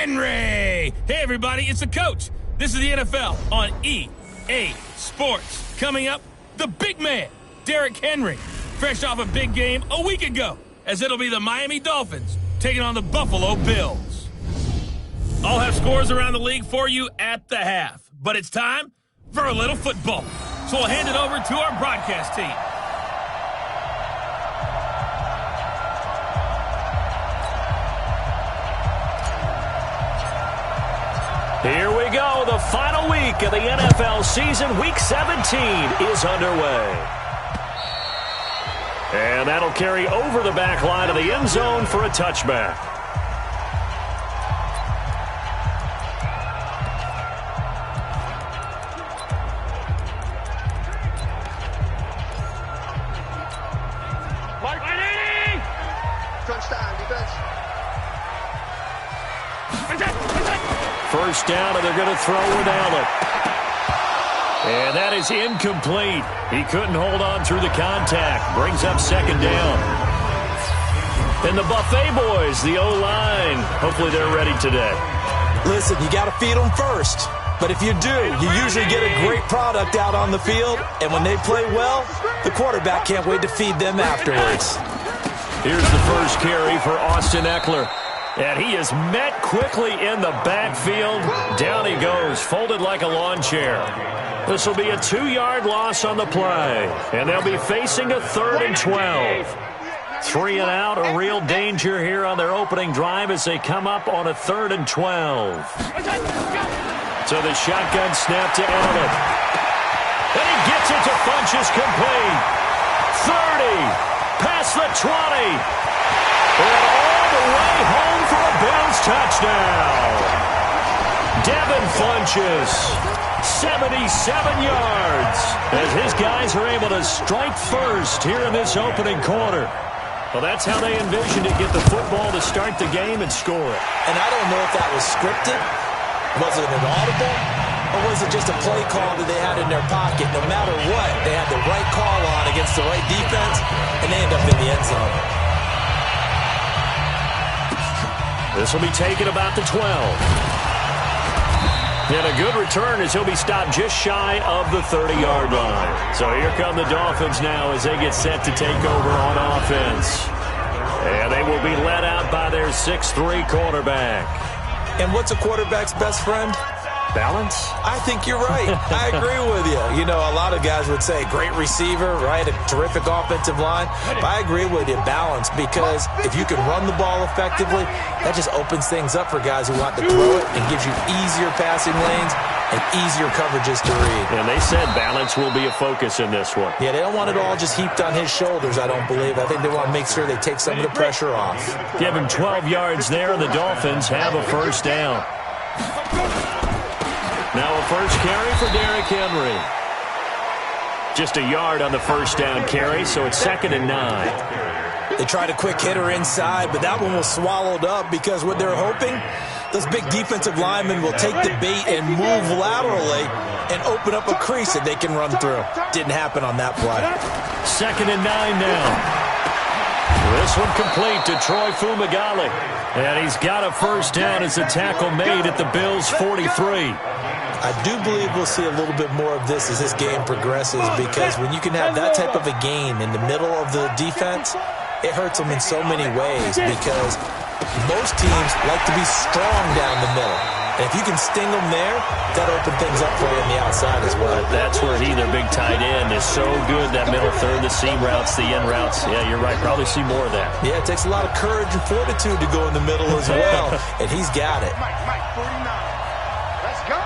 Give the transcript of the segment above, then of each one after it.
Henry! Hey, everybody, it's the coach. This is the NFL on EA Sports. Coming up, the big man, Derrick Henry, fresh off a big game a week ago, as it'll be the Miami Dolphins taking on the Buffalo Bills. I'll have scores around the league for you at the half, but it's time for a little football. So we'll hand it over to our broadcast team. Here we go. The final week of the NFL season. Week 17 is underway. And that'll carry over the back line of the end zone for a touchback. Touchdown, defense. First down, and they're going to throw it down it. And that is incomplete. He couldn't hold on through the contact. Brings up second down. And the Buffet boys, the O-line, hopefully they're ready today. Listen, you got to feed them first. But if you do, you usually get a great product out on the field. And when they play well, the quarterback can't wait to feed them afterwards. Here's the first carry for Austin Eckler. And he is met quickly in the backfield. Down he goes, folded like a lawn chair. This will be a 2-yard loss on the play. And they'll be facing a 3rd and 12. 3 and out, a real danger here on their opening drive as they come up on a 3rd and 12. So the shotgun snap to Allen. And he gets it to Funchess complete. 30, past the 20. And all the way home for a Bills touchdown. Devin Funchess, 77 yards, as his guys are able to strike first here in this opening quarter. Well, that's how they envisioned it, get the football to start the game and score it. And I don't know if that was scripted. Was it an audible? Or was it just a play call that they had in their pocket? No matter what, they had the right call on against the right defense, and they end up in the end zone. This will be taken about the 12. And a good return as he'll be stopped just shy of the 30-yard line. So here come the Dolphins now as they get set to take over on offense. And they will be led out by their 6'3" quarterback. And what's a quarterback's best friend? Balance? I think you're right. I agree with you. You know, a lot of guys would say great receiver, right? A terrific offensive line. But I agree with you, balance, because if you can run the ball effectively, that just opens things up for guys who want to throw it and gives you easier passing lanes and easier coverages to read. And they said balance will be a focus in this one. Yeah, they don't want it all just heaped on his shoulders, I don't believe. I think they want to make sure they take some of the pressure off. Give him 12 yards there, and the Dolphins have a first down. Now a first carry for Derrick Henry. Just a yard on the first down carry, so it's 2nd and 9. They tried a quick hitter inside, but that one was swallowed up because what they're hoping, those big defensive linemen will take the bait and move laterally and open up a crease that they can run through. Didn't happen on that play. 2nd and 9 now. This one complete to Troy Fumagalli. And he's got a first down as the tackle made at the Bills' 43. I do believe we'll see a little bit more of this as this game progresses, because when you can have that type of a gain in the middle of the defense, it hurts them in so many ways, because most teams like to be strong down the middle. And if you can sting them there, that opens things up for you on the outside as well. That's where their big tight end is so good, that middle third, the seam routes, the end routes. Yeah, you're right. Probably see more of that. Yeah, it takes a lot of courage and fortitude to go in the middle as well, and he's got it. Mike, 49. Let's go.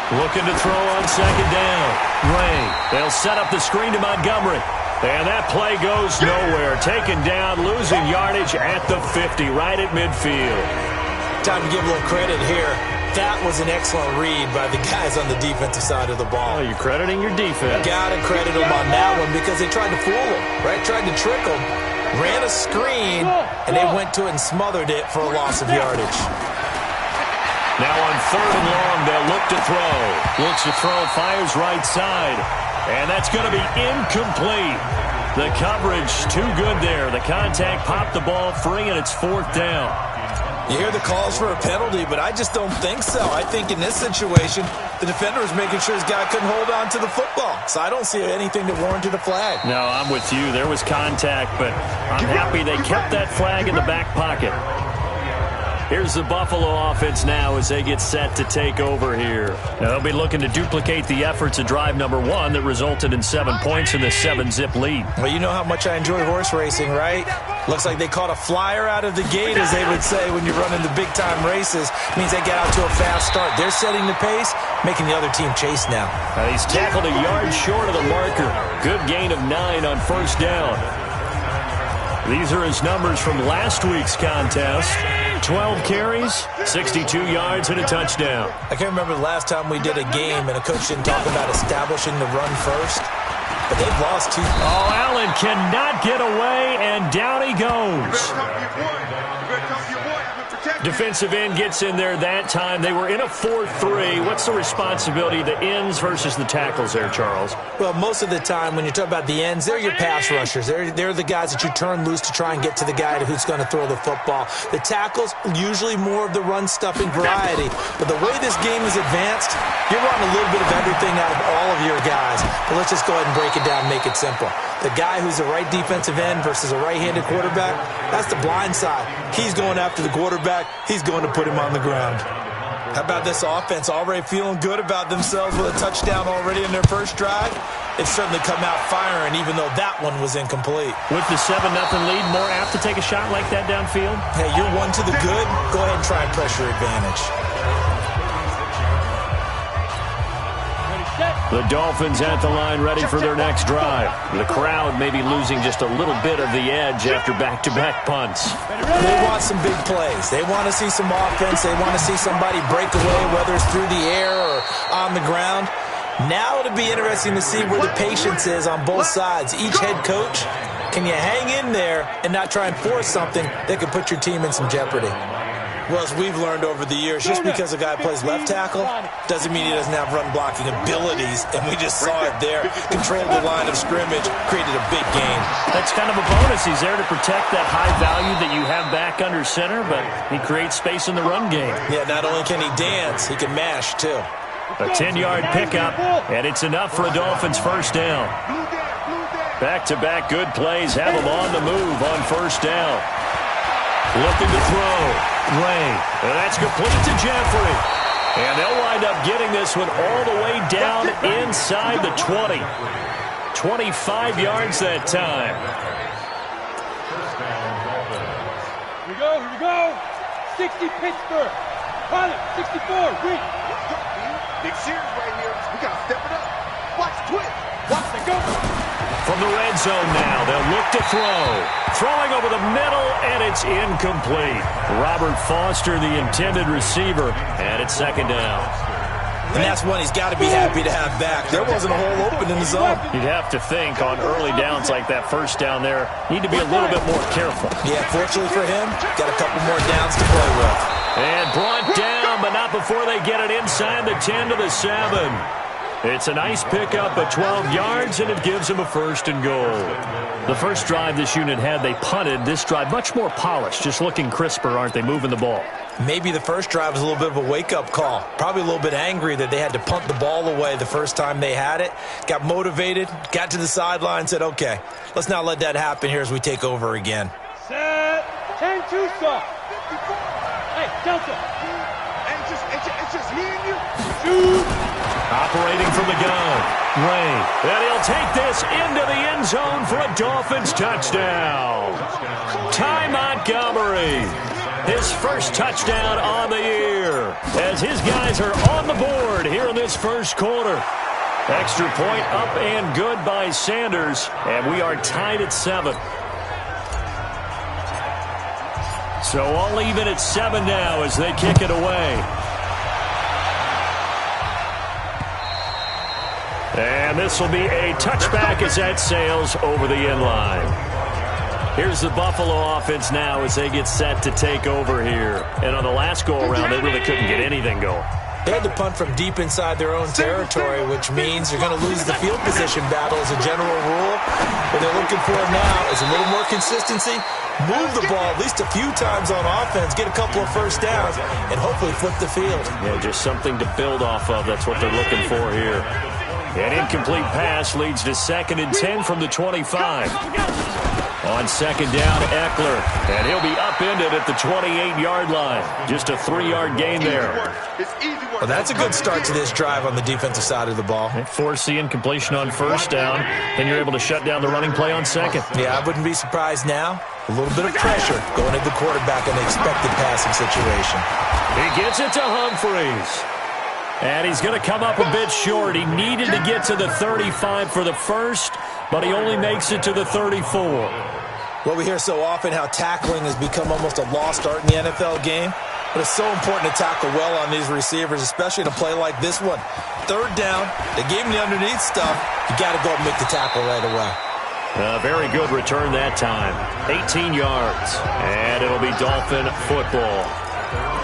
Looking to throw on second down. Ray, they'll set up the screen to Montgomery. And that play goes nowhere. Taken down, losing yardage at the 50, right at midfield. Time to give a little credit here. That was an excellent read by the guys on the defensive side of the ball. Oh, you're crediting your defense. Got to credit them on that one because they tried to fool him, right? Tried to trick him. Ran a screen, and they went to it and smothered it for a loss of yardage. Now on 3rd and long, they'll look to throw. Looks to throw, fires right side. And that's going to be incomplete. The coverage too good there. The contact popped the ball free, and it's 4th down. You hear the calls for a penalty, but I just don't think so. I think in this situation, the defender was making sure his guy couldn't hold on to the football. So I don't see anything that warranted a flag. No, I'm with you. There was contact, but I'm happy they kept that flag in the back pocket. Here's the Buffalo offense now as they get set to take over here. Now they'll be looking to duplicate the efforts of drive number 1 that resulted in 7 points in the 7-zip lead. Well, you know how much I enjoy horse racing, right? Looks like they caught a flyer out of the gate, as they would say when you're running the big-time races. Means they get out to a fast start. They're setting the pace, making the other team chase now. He's tackled a yard short of the marker. Good gain of 9 on 1st down. These are his numbers from last week's contest. 12 carries, 62 yards, and a touchdown. I can't remember the last time we did a game and a coach didn't talk about establishing the run first. But they've lost 2. Oh, Allen cannot get away, and down he goes. Defensive end gets in there that time. They were in a 4-3. What's the responsibility of the ends versus the tackles there, Charles? Well, most of the time when you talk about the ends, they're your pass rushers. They're the guys that you turn loose to try and get to the guy who's going to throw the football. The tackles, usually more of the run-stuffing variety. But the way this game is advanced, you're running a little bit of everything out of all of your guys. But let's just go ahead and break it down and make it simple. The guy who's a right defensive end versus a right-handed quarterback, that's the blind side. He's going after the quarterback. He's going to put him on the ground. How about this offense already feeling good about themselves with a touchdown already in their first drive? They've certainly come out firing, even though that one was incomplete. With the 7-0 lead, more apt to take a shot like that downfield? Hey, you're one to the good. Go ahead and try and pressure advantage. The Dolphins at the line ready for their next drive. The crowd may be losing just a little bit of the edge after back-to-back punts. They want some big plays. They want to see some offense. They want to see somebody break away, whether it's through the air or on the ground. Now it'll be interesting to see where the patience is on both sides. Each head coach, can you hang in there and not try and force something that could put your team in some jeopardy? Well, as we've learned over the years, just because a guy plays left tackle doesn't mean he doesn't have run-blocking abilities, and we just saw it there. Controlled the line of scrimmage, created a big gain. That's kind of a bonus. He's there to protect that high value that you have back under center, but he creates space in the run game. Yeah, not only can he dance, he can mash, too. A 10-yard pickup, and it's enough for a Dolphins first down. Back-to-back good plays have him on the move on first down. Looking to throw. Ray. And that's complete to Jeffrey. And they'll wind up getting this one all the way down inside the 20. 25 yards that time. Here we go. 60 Pittsburgh. Pilot, 64. Reach. Big series right here. We got to step it up. Watch twist. Watch it go. From the red zone now, they'll look to throw. Throwing over the middle, and it's incomplete. Robert Foster, the intended receiver, and it's second down. And that's one he's got to be happy to have back. There wasn't a hole open in the zone. You'd have to think on early downs like that first down there, need to be a little bit more careful. Yeah, fortunately for him, got a couple more downs to play with. And brought down, but not before they get it inside the 10 to the 7. It's a nice pickup at 12 yards, and it gives them a first and goal. The first drive this unit had, they punted. This drive, much more polished, just looking crisper, aren't they, moving the ball? Maybe the first drive was a little bit of a wake-up call. Probably a little bit angry that they had to punt the ball away the first time they had it. Got motivated, got to the sideline, said, okay, let's not let that happen here as we take over again. Set. 10-2 stop. Hey, Delta. It's just me and you. Shoot. Operating from the gun, Ray. And he'll take this into the end zone for a Dolphins touchdown. Ty Montgomery, his first touchdown on the year, as his guys are on the board here in this first quarter. Extra point up and good by Sanders, and we are tied at 7. So all even at 7 now as they kick it away. And this will be a touchback as that sails over the end line. Here's the Buffalo offense now as they get set to take over here. And on the last go-around, they really couldn't get anything going. They had to punt from deep inside their own territory, which means you're going to lose the field position battle as a general rule. What they're looking for now is a little more consistency, move the ball at least a few times on offense, get a couple of first downs, and hopefully flip the field. Yeah, just something to build off of. That's what they're looking for here. An incomplete pass leads to 2nd and 10 from the 25. On 2nd down, Eckler, and he'll be upended at the 28-yard line. Just a 3-yard gain there. Well, that's a good start to this drive on the defensive side of the ball. Force the incompletion on 1st down, then you're able to shut down the running play on 2nd. Yeah, I wouldn't be surprised now. A little bit of pressure going at the quarterback in the expected passing situation. He gets it to Humphreys. And he's going to come up a bit short. He needed to get to the 35 for the first, but he only makes it to the 34. Well, we hear so often how tackling has become almost a lost art in the NFL game. But it's so important to tackle well on these receivers, especially in a play like this one. 3rd down, they gave him the underneath stuff. You got to go and make the tackle right away. A very good return that time. 18 yards. And it'll be Dolphin football.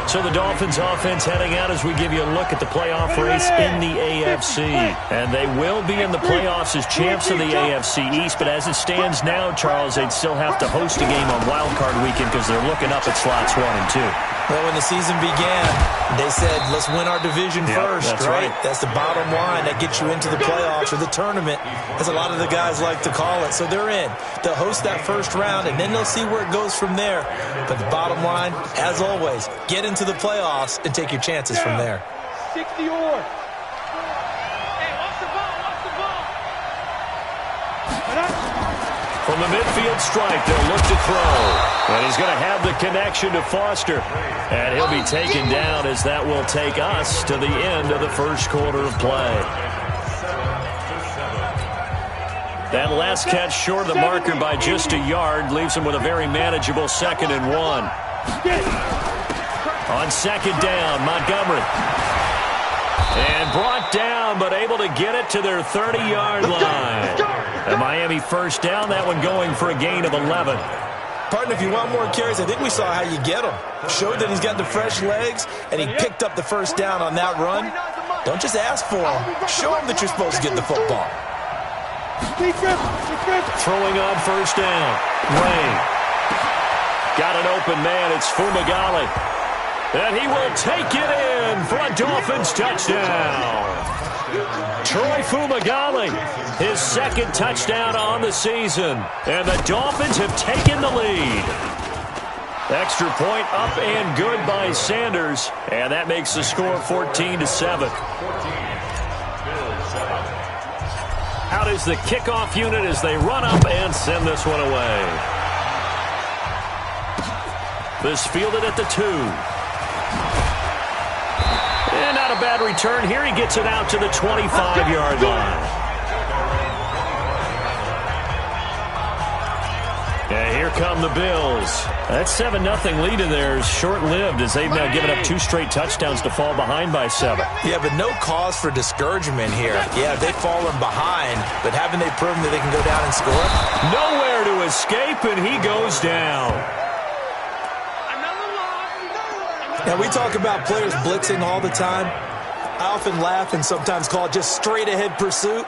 So the Dolphins offense heading out as we give you a look at the playoff race in the AFC. And they will be in the playoffs as champs of the AFC East. But as it stands now, Charles, they'd still have to host a game on Wild Card Weekend because they're looking up at slots 1 and 2. Well, when the season began, they said, let's win our division first, that's right? That's the bottom line. That gets you into the playoffs or the tournament, as a lot of the guys like to call it. So they're in. They'll host that first round, and then they'll see where it goes from there. But the bottom line, as always, get into the playoffs and take your chances from there. 60 or. From the midfield stripe, they'll look to throw. And he's going to have the connection to Foster. And he'll be taken down as that will take us to the end of the first quarter of play. That last catch short of the marker by just a yard leaves him with a very manageable 2nd and 1. On 2nd down, Montgomery. And brought down, but able to get it to their 30-yard line. A Miami first down, that one going for a gain of 11. Partner, if you want more carries, I think we saw how you get him. Showed that he's got the fresh legs, and he picked up the first down on that run. Don't just ask for him. Show him that you're supposed to get the football. Throwing on first down. Ray. Got an open man. It's Fumagalli. And he will take it in for a Dolphins touchdown. Troy Fumagalli, his 2nd touchdown on the season. And the Dolphins have taken the lead. Extra point up and good by Sanders. And that makes the score 14-7. Out is the kickoff unit as they run up and send this one away. This fielded at the 2. And not a bad return here. He gets it out to the 25-yard line. And here come the Bills. That 7-0 lead in there is short-lived as they've now given up 2 straight touchdowns to fall behind by 7. Yeah, but no cause for discouragement here. Yeah, they've fallen behind, but haven't they proven that they can go down and score? Nowhere to escape, and he goes down. Now, we talk about players blitzing all the time. I often laugh and sometimes call it just straight-ahead pursuit.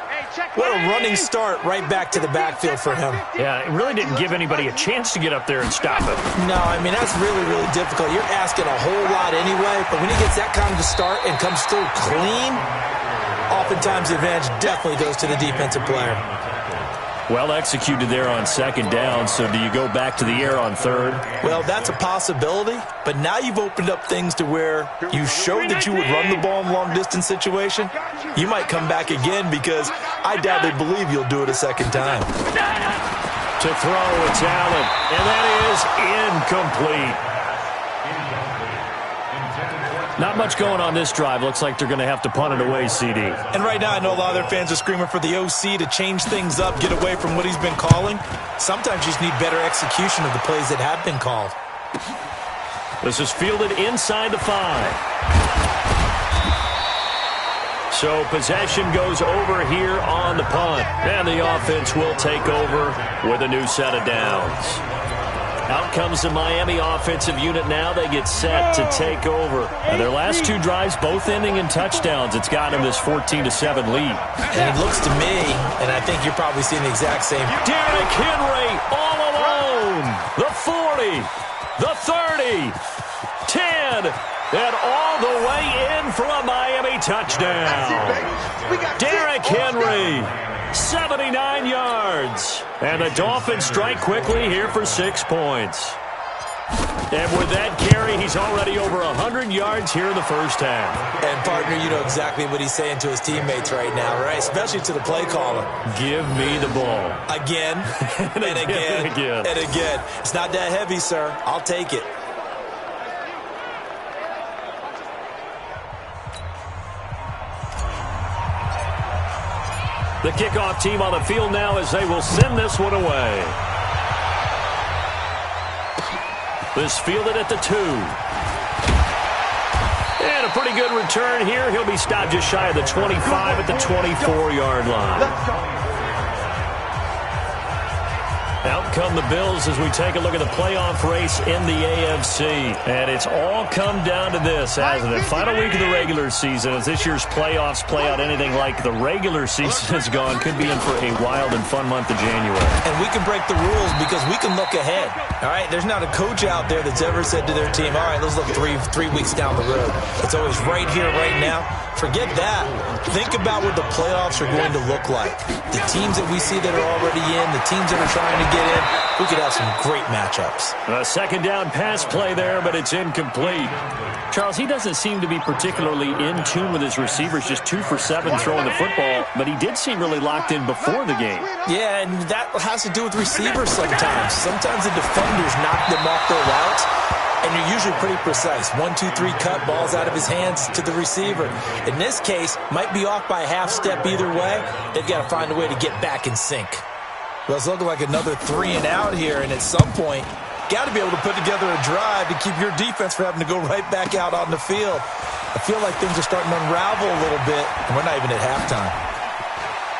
What a running start right back to the backfield for him. Yeah, it really didn't give anybody a chance to get up there and stop him. No, I mean, that's really, really difficult. You're asking a whole lot anyway, but when he gets that kind of a start and comes through clean, oftentimes the advantage definitely goes to the defensive player. Well executed there on 2nd down, so do you go back to the air on 3rd? Well, that's a possibility, but now you've opened up things to where you showed that you would run the ball in long-distance situation. You might come back again because I doubt they believe you'll do it a 2nd time. To throw, it's Allen, and that is incomplete. Not much going on this drive. Looks like they're going to have to punt it away, CD. And right now, I know a lot of their fans are screaming for the OC to change things up, get away from what he's been calling. Sometimes you just need better execution of the plays that have been called. This is fielded inside the 5. So possession goes over here on the punt. And the offense will take over with a new set of downs. Out comes the Miami offensive unit now. They get set to take over. And their last two drives both ending in touchdowns. It's got them this 14-7 lead. And it looks to me, and I think you're probably seeing the exact same. Derrick Henry all alone. The 40, the 30, 10, and all the way in for a Miami touchdown. Derrick Henry, 79 yards. And the Dolphins strike quickly here for 6 points. And with that carry, he's already over 100 yards here in the first half. And, partner, you know exactly what he's saying to his teammates right now, right? Especially to the play caller. Give me the ball. Again, and again, and again. It's not that heavy, sir. I'll take it. The kickoff team on the field now as they will send this one away. This fielded at the 2. And a pretty good return here. He'll be stopped just shy of the 25 at the 24-yard line. Out come the Bills as we take a look at the playoff race in the AFC. And it's all come down to this, hasn't it? Final week of the regular season. As this year's playoffs play out anything like the regular season has gone, could be in for a wild and fun month of January. And we can break the rules because we can look ahead. All right, there's not a coach out there that's ever said to their team, all right, let's look three weeks down the road. It's always right here, right now. Forget that. Think about what the playoffs are going to look like. The teams that we see that are already in, the teams that are trying to get in, we could have some great matchups. A second down pass play there, but it's incomplete. Charles, he doesn't seem to be particularly in tune with his receivers, just 2 for 7 throwing the football, but he did seem really locked in before the game. Yeah, and that has to do with receivers sometimes. Sometimes the defenders knock them off their routes, and you're usually pretty precise. 1, 2, 3 cut, balls out of his hands to the receiver. In this case, might be off by a half step either way. They've got to find a way to get back in sync. Well, it's looking like another 3 and out here, and at some point, got to be able to put together a drive to keep your defense from having to go right back out on the field. I feel like things are starting to unravel a little bit, and we're not even at halftime.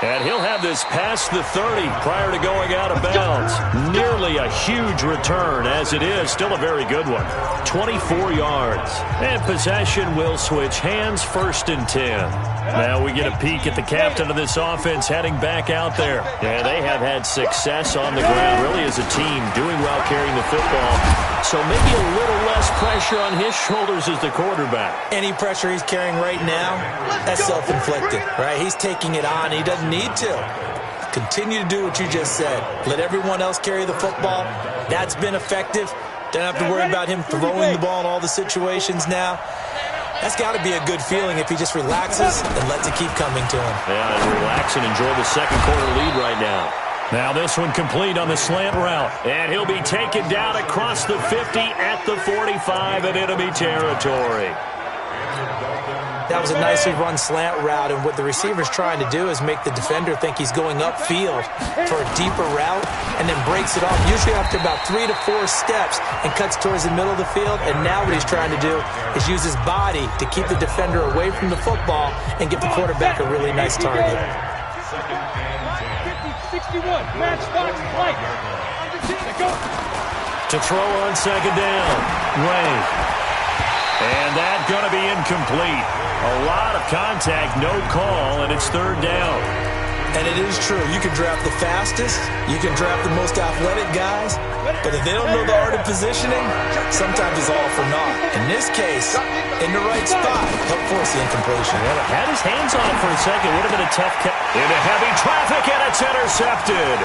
And he'll have this past the 30 prior to going out of bounds. Nearly a huge return, as it is. Still a very good one. 24 yards. And possession will switch hands, 1st and 10. Now we get a peek at the captain of this offense heading back out there. Yeah, they have had success on the ground, really as a team, doing well carrying the football. So maybe a little less pressure on his shoulders as the quarterback. Any pressure he's carrying right now, that's self-inflicted, right? He's taking it on. He doesn't need to. Continue to do what you just said. Let everyone else carry the football. That's been effective. Don't have to worry about him throwing the ball in all the situations now. That's got to be a good feeling if he just relaxes and lets it keep coming to him. Yeah, and relax and enjoy the second quarter lead right now. Now this one complete on the slant route. And he'll be taken down across the 50 at the 45 in enemy territory. That was a nicely run slant route, and what the receiver's trying to do is make the defender think he's going upfield for a deeper route and then breaks it off, usually after about 3 to 4 steps, and cuts towards the middle of the field. And now what he's trying to do is use his body to keep the defender away from the football and give the quarterback a really nice target. 61, match box, right. Go. To throw on second down. Ray. And that's going to be incomplete. A lot of contact, no call, and it's 3rd down. And it is true. You can draft the fastest. You can draft the most athletic guys. But if they don't know the art of positioning, sometimes it's all for naught. In this case, in the right spot, help force the incompletion. Well, had his hands on it for a second. Would have been a tough catch. Into heavy traffic, and it's intercepted.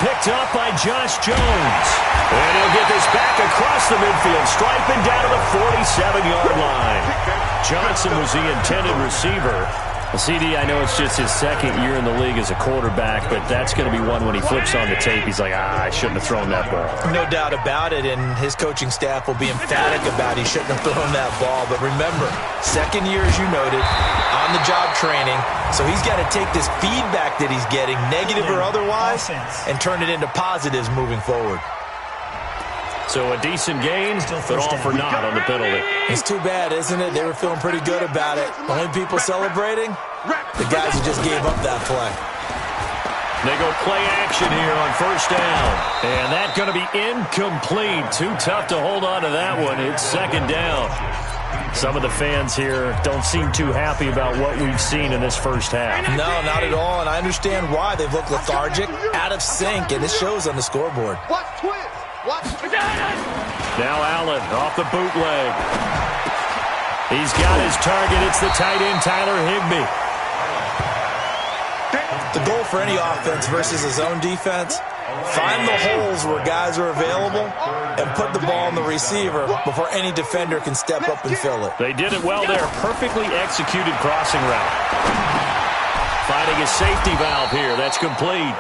Picked up by Josh Jones. And he'll get this back across the midfield, striping down to the 47-yard line. Johnson was the intended receiver. CD, I know it's just his 2nd year in the league as a quarterback, but that's going to be one when he flips on the tape. He's like, I shouldn't have thrown that ball. No doubt about it, and his coaching staff will be emphatic about he shouldn't have thrown that ball. But remember, 2nd year, as you noted, on-the-job training, so he's got to take this feedback that he's getting, negative or otherwise, and turn it into positives moving forward. So a decent gain, but all for naught on the penalty. It's too bad, isn't it? They were feeling pretty good about it. Only people celebrating? The guys who just gave up that play. They go play action here on first down. And that's going to be incomplete. Too tough to hold on to that one. It's second down. Some of the fans here don't seem too happy about what we've seen in this first half. No, not at all, and I understand why. They've looked lethargic, out of sync, and it shows on the scoreboard. Watch twist. Watch twist. Now Allen off the bootleg. He's got his target. It's the tight end, Tyler Higbee. The goal for any offense versus a zone defense, find the holes where guys are available and put the ball in the receiver before any defender can step up and fill it. They did it well there. Perfectly executed crossing route. Finding a safety valve here. That's complete.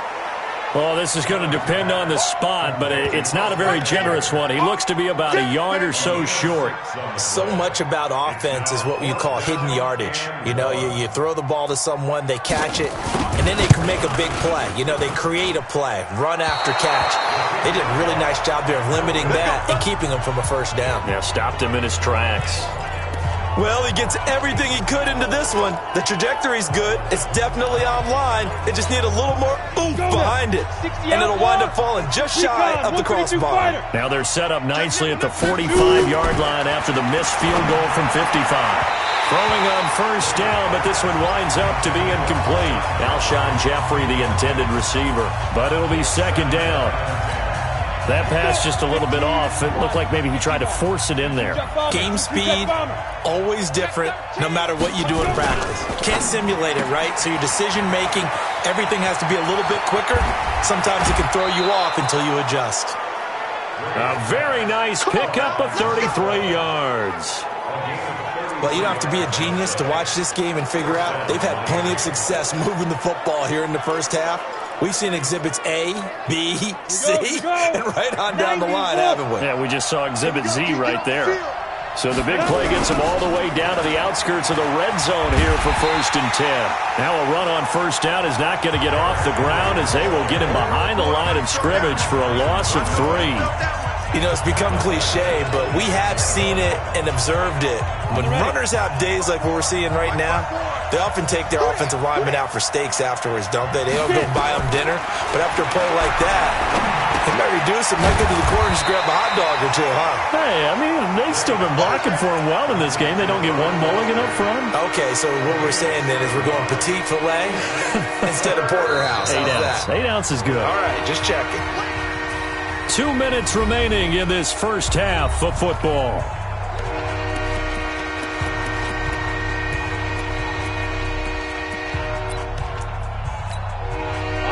Well, this is going to depend on the spot, but it's not a very generous one. He looks to be about a yard or so short. So much about offense is what you call hidden yardage. You know, you throw the ball to someone, they catch it, and then they can make a big play. You know, they create a play, run after catch. They did a really nice job there of limiting that and keeping him from a first down. Yeah, stopped him in his tracks. Well, he gets everything he could into this one. The trajectory's good. It's definitely online. They just need a little more oomph behind it. And it'll wind up falling just shy of the crossbar. Now they're set up nicely at the 45-yard line after the missed field goal from 55. Throwing on first down, but this one winds up to be incomplete. Alshon Jeffrey, the intended receiver. But it'll be second down. That pass just a little bit off. It looked like maybe he tried to force it in there. Game speed, always different, no matter what you do in practice. Can't simulate it, right? So your decision-making, everything has to be a little bit quicker. Sometimes it can throw you off until you adjust. A very nice pickup of 33 yards. Well, you don't have to be a genius to watch this game and figure out they've had plenty of success moving the football here in the first half. We've seen exhibits A, B, C, and right on down the line, haven't we? Yeah, we just saw exhibit Z right there. So the big play gets them all the way down to the outskirts of the red zone here for 1st and 10. Now a run on first down is not going to get off the ground as they will get him behind the line of scrimmage for a loss of 3. You know, it's become cliche, but we have seen it and observed it. When runners have days like what we're seeing right now, they often take their offensive linemen out for steaks afterwards, don't they? They don't go buy them dinner. But after a play like that, they might reduce it, might go to the corner and just grab a hot dog or two, huh? Hey, I mean, they've still been blocking for him well in this game. They don't get one mulligan up front. Okay, so what we're saying then is we're going petite filet instead of porterhouse. 8 ounce. 8 ounce is good. All right, just checking. 2 minutes remaining in this first half of football.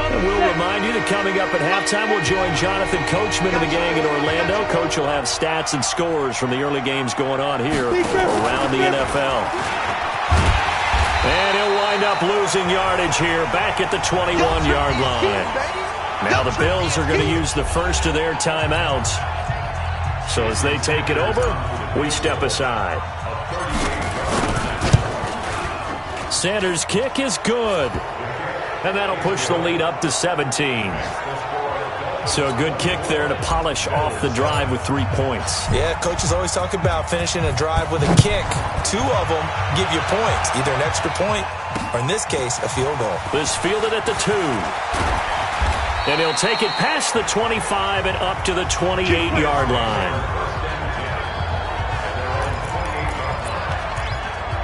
And we'll remind you that coming up at halftime, we'll join Jonathan Coachman of the gang in Orlando. Coach will have stats and scores from the early games going on here around the NFL. And he'll wind up losing yardage here back at the 21-yard line. Now the Bills are going to use the first of their timeouts. So as they take it over, we step aside. Sanders' kick is good. And that'll push the lead up to 17. So a good kick there to polish off the drive with 3 points. Yeah, coaches always talk about finishing a drive with a kick. 2 of them give you points, either an extra point or, in this case, a field goal. This fielded at the 2. And he'll take it past the 25 and up to the 28-yard line.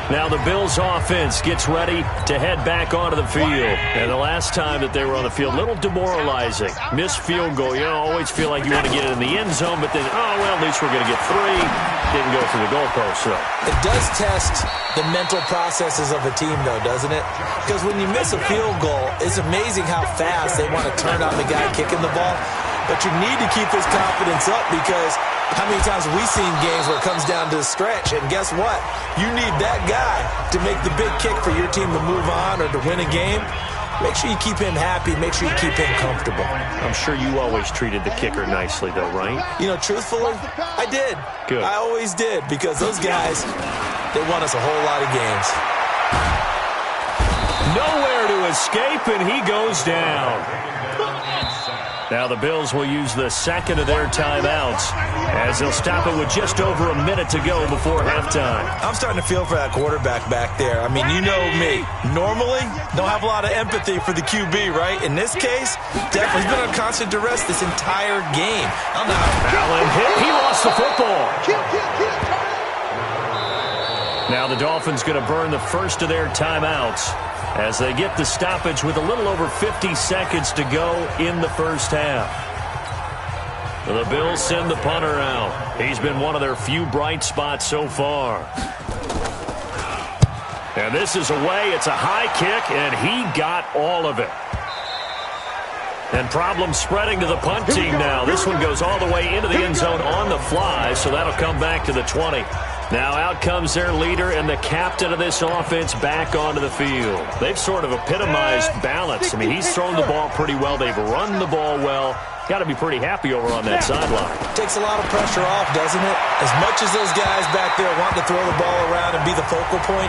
Now the Bills offense gets ready to head back onto the field. And the last time that they were on the field, a little demoralizing. Missed field goal. You know, always feel like you want to get it in the end zone, but then, oh, well, at least we're going to get 3. Didn't go through the goalpost, so. It does test the mental processes of a team, though, doesn't it? Because when you miss a field goal, it's amazing how fast they want to turn on the guy kicking the ball. But you need to keep his confidence up because how many times have we seen games where it comes down to the stretch? And guess what? You need that guy to make the big kick for your team to move on or to win a game. Make sure you keep him happy. Make sure you keep him comfortable. I'm sure you always treated the kicker nicely, though, right? You know, truthfully, I did. Good. I always did because those guys, they won us a whole lot of games. Nowhere to escape, and he goes down. Now the Bills will use the second of their timeouts as they'll stop it with just over a minute to go before halftime. I'm starting to feel for that quarterback back there. I mean, you know me. Normally, don't have a lot of empathy for the QB, right? In this case, definitely he's been on constant duress this entire game. I'm not. Allen hit. He lost the football. Now the Dolphins going to burn the first of their timeouts as they get the stoppage with a little over 50 seconds to go in the first half. The Bills send the punter out. He's been one of their few bright spots so far. And this is away. It's a high kick, and he got all of it. And problems spreading to the punt team now. This one goes all the way into the end zone on the fly, so that'll come back to the 20. Now out comes their leader and the captain of this offense back onto the field. They've sort of epitomized balance. I mean, he's thrown the ball pretty well. They've run the ball well. Got to be pretty happy over on that sideline. Takes a lot of pressure off, doesn't it? As much as those guys back there want to throw the ball around and be the focal point,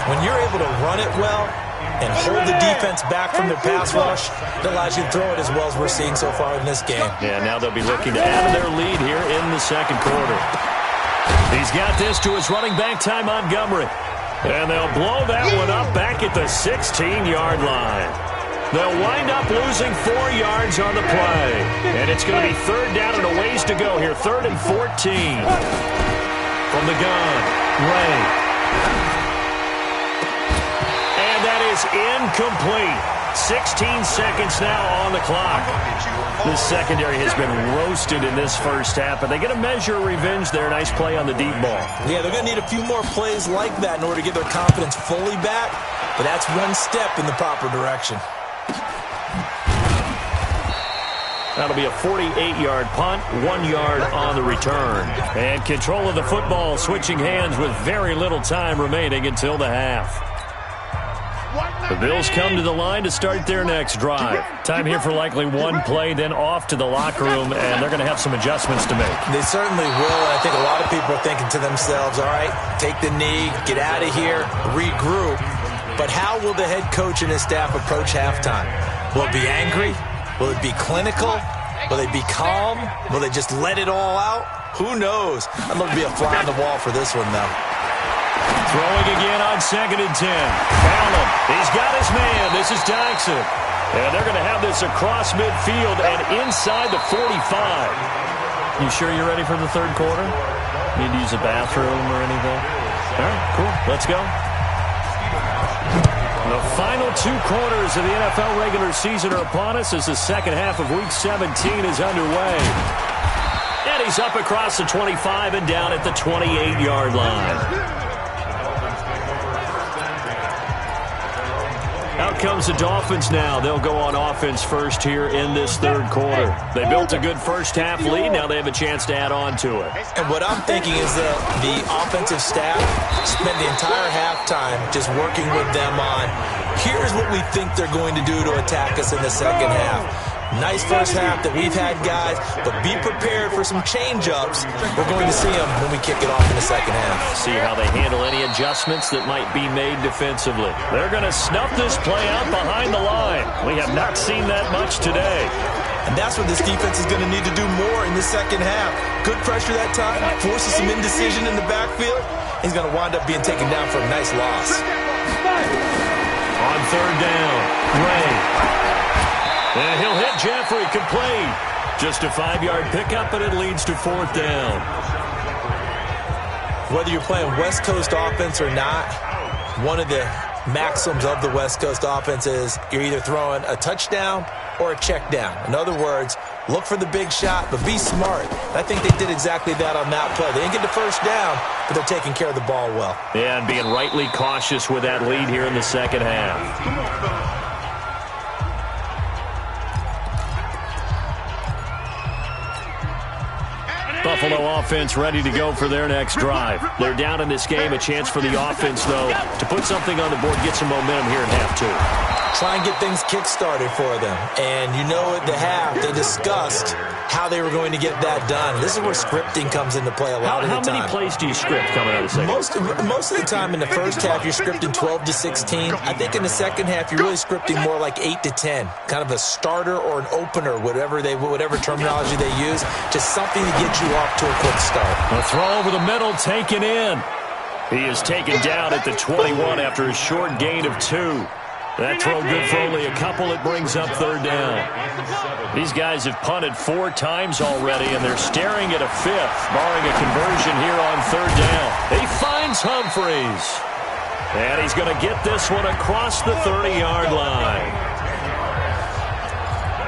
when you're able to run it well and hold the defense back from their pass rush, it allows you to throw it as well as we're seeing so far in this game. Yeah, now they'll be looking to add to their lead here in the second quarter. He's got this to his running back, Ty Montgomery. And they'll blow that one up back at the 16-yard line. They'll wind up losing 4 yards on the play. And it's going to be third down and a ways to go here. 3rd and 14. From the gun, Ray. And that is incomplete. 16 seconds now on the clock. This secondary has been roasted in this first half, but they get a measure of revenge there. Nice play on the deep ball. Yeah, they're going to need a few more plays like that in order to get their confidence fully back, but that's one step in the proper direction. That'll be a 48-yard punt, 1 yard on the return. And control of the football switching hands with very little time remaining until the half. The Bills come to the line to start their next drive. Time here for likely one play, then off to the locker room, and they're going to have some adjustments to make. They certainly will, and I think a lot of people are thinking to themselves, all right, take the knee, get out of here, regroup. But how will the head coach and his staff approach halftime? Will it be angry? Will it be clinical? Will they be calm? Will they just let it all out? Who knows? I'd love to be a fly on the wall for this one, though. Throwing again on 2nd and 10. Allen, he's got his man. This is Jackson. And they're going to have this across midfield and inside the 45. You sure you're ready for the third quarter? Need to use a bathroom or anything? All right, cool. Let's go. The final 2 quarters of the NFL regular season are upon us as the second half of Week 17 is underway. And he's up across the 25 and down at the 28-yard line. Out comes the Dolphins now. They'll go on offense first here in this third quarter. They built a good first half lead. Now they have a chance to add on to it. And what I'm thinking is the offensive staff spent the entire halftime just working with them on, here's what we think they're going to do to attack us in the second half. Nice first half that we've had, guys, but be prepared for some change-ups. We're going to see them when we kick it off in the second half. See how they handle any adjustments that might be made defensively. They're going to snuff this play out behind the line. We have not seen that much today. And that's what this defense is going to need to do more in the second half. Good pressure that time, forces some indecision in the backfield. He's going to wind up being taken down for a nice loss. On third down, Ray. And he'll hit Jeffrey, complete. Just a 5-yard pickup, but it leads to 4th down. Whether you're playing West Coast offense or not, one of the maxims of the West Coast offense is you're either throwing a touchdown or a check down. In other words, look for the big shot, but be smart. I think they did exactly that on that play. They didn't get the first down, but they're taking care of the ball well. Yeah, and being rightly cautious with that lead here in the second half. Buffalo offense ready to go for their next drive. They're down in this game. A chance for the offense, though, to put something on the board, get some momentum here in half 2. try and get things kick-started for them. And you know at the half, they discussed how they were going to get that done. This is where scripting comes into play a lot of the time. How many plays do you script coming out of the second? Most of the time in the first half, you're scripting 12 to 16. I think in the second half, you're really scripting more like 8 to 10. Kind of a starter or an opener, whatever terminology they use. Just something to get you off to a quick start. A throw over the middle, taken in. He is taken down at the 21 after a short gain of 2. That throw good for only a couple. It brings up third down. These guys have punted 4 times already, and they're staring at a 5th, barring a conversion here on third down. He finds Humphries. And he's going to get this one across the 30-yard line.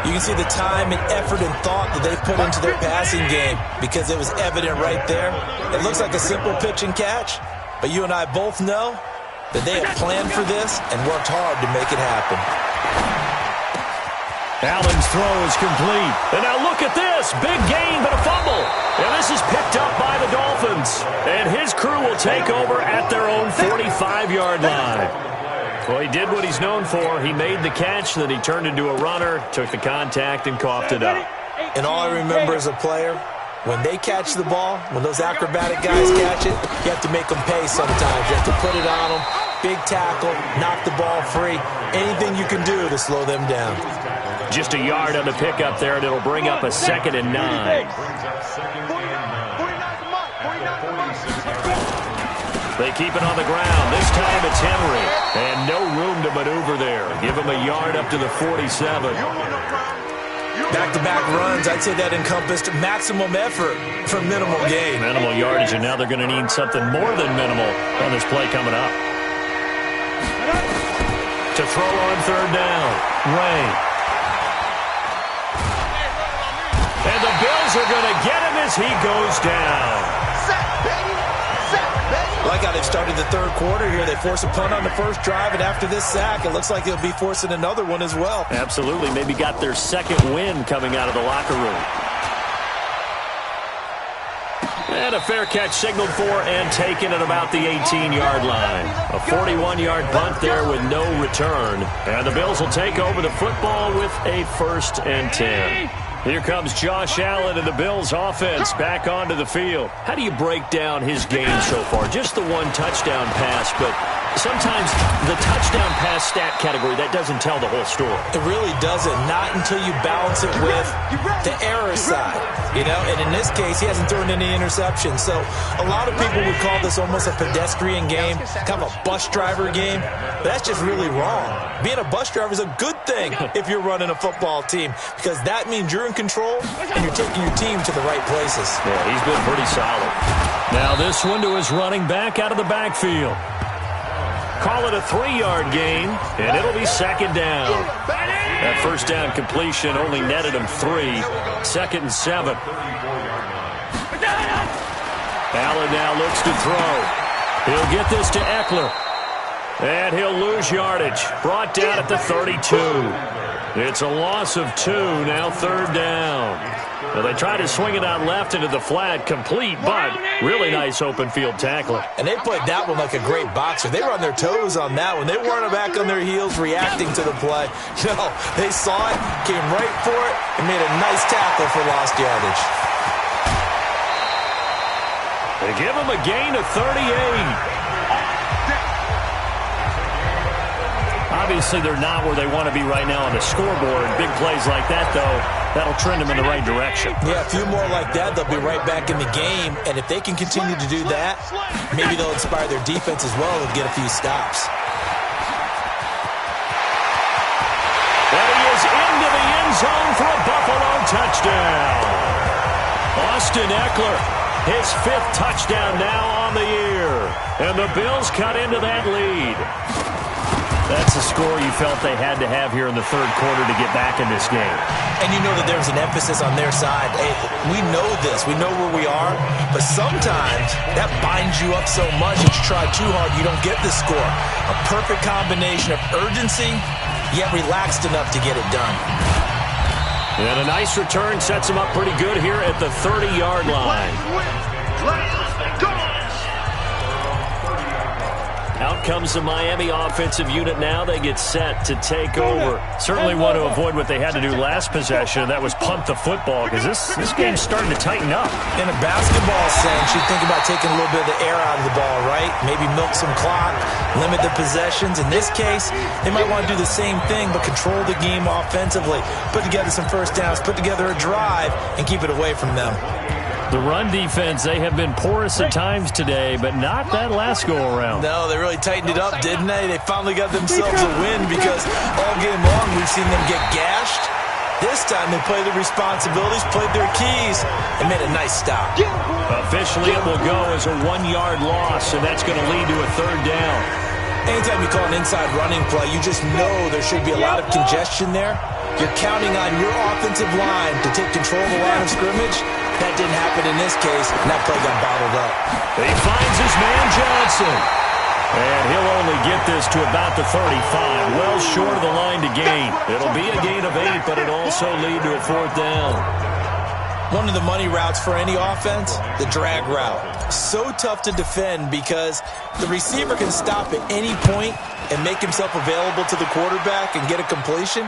You can see the time and effort and thought that they put into their passing game because it was evident right there. It looks like a simple pitch and catch, but you and I both know that they have planned for this and worked hard to make it happen. Allen's throw is complete. And now look at this. Big gain, but a fumble. And this is picked up by the Dolphins. And his crew will take over at their own 45-yard line. Well, he did what he's known for. He made the catch, then he turned into a runner, took the contact, and coughed it up. And all I remember as a player, when they catch the ball, when those acrobatic guys catch it, you have to make them pay sometimes. You have to put it on them, big tackle, knock the ball free. Anything you can do to slow them down. Just a yard on the pickup there, and it'll bring up a 2nd and 9. They keep it on the ground. This time it's Henry. And no room to maneuver there. Give him a yard up to the 47. Back-to-back runs, I'd say that encompassed maximum effort for minimal gain. Minimal yardage, and now they're going to need something more than minimal on this play coming up. To throw on third down, Ray. And the Bills are going to get him as he goes down. I like how they've started the third quarter here. They force a punt on the first drive, and after this sack, it looks like they'll be forcing another one as well. Absolutely. Maybe got their second win coming out of the locker room. And a fair catch signaled for and taken at about the 18-yard line. A 41-yard punt there with no return. And the Bills will take over the football with a 1st and 10. Here comes Josh Allen and the Bills offense back onto the field. How do you break down his game so far? Just the 1 touchdown pass, but sometimes the touchdown pass stat category, that doesn't tell the whole story. It really doesn't. Not until you balance it with the error side. You know, and in this case, he hasn't thrown any interceptions. So a lot of people would call this almost a pedestrian game, kind of a bus driver game. But that's just really wrong. Being a bus driver is a good thing if you're running a football team, because that means you're in control and you're taking your team to the right places. Yeah, he's been pretty solid. Now this one to his running back out of the backfield. Call it a 3-yard gain, and it'll be 2nd down. That first down completion only netted him 3. 2nd and 7. Allen now looks to throw. He'll get this to Eckler. And he'll lose yardage. Brought down at the 32. It's a loss of 2, now 3rd down. Well, they try to swing it out left into the flat, complete, but really nice open field tackling. And they played that one like a great boxer. They were on their toes on that one. They weren't back on their heels reacting to the play. No, they saw it, came right for it, and made a nice tackle for lost yardage. They give him a gain of 38. Obviously, they're not where they want to be right now on the scoreboard. Big plays like that, though, that'll trend them in the right direction. Yeah, a few more like that, they'll be right back in the game. And if they can continue to do that, maybe they'll inspire their defense as well and get a few stops. And he is into the end zone for a Buffalo touchdown. Austin Eckler, his 5th touchdown now on the year. And the Bills cut into that lead. That's a score you felt they had to have here in the third quarter to get back in this game. And you know that there's an emphasis on their side. Hey, we know this. We know where we are. But sometimes that binds you up so much that you try too hard, you don't get the score. A perfect combination of urgency, yet relaxed enough to get it done. And a nice return sets him up pretty good here at the 30-yard line. Out comes the Miami offensive unit now. They get set to take over. Certainly want to avoid what they had to do last possession, and that was punt the football, because this game's starting to tighten up. In a basketball sense, you think about taking a little bit of the air out of the ball, right? Maybe milk some clock, limit the possessions. In this case, they might want to do the same thing, but control the game offensively. Put together some first downs, put together a drive, and keep it away from them. The run defense, they have been porous at times today, but not that last go-around. No, they really tightened it up, didn't they? They finally got themselves a win because all game long we've seen them get gashed. This time they played their responsibilities, played their keys, and made a nice stop. Officially, it will go as a 1-yard loss, and that's going to lead to a third down. Anytime you call an inside running play, you just know there should be a lot of congestion there. You're counting on your offensive line to take control of the line of scrimmage. That didn't happen in this case, and that play got bottled up. He finds his man Johnson. And he'll only get this to about the 35, well short of the line to gain. It'll be a gain of 8, but it'll also lead to a fourth down. One of the money routes for any offense, the drag route. So tough to defend because the receiver can stop at any point and make himself available to the quarterback and get a completion.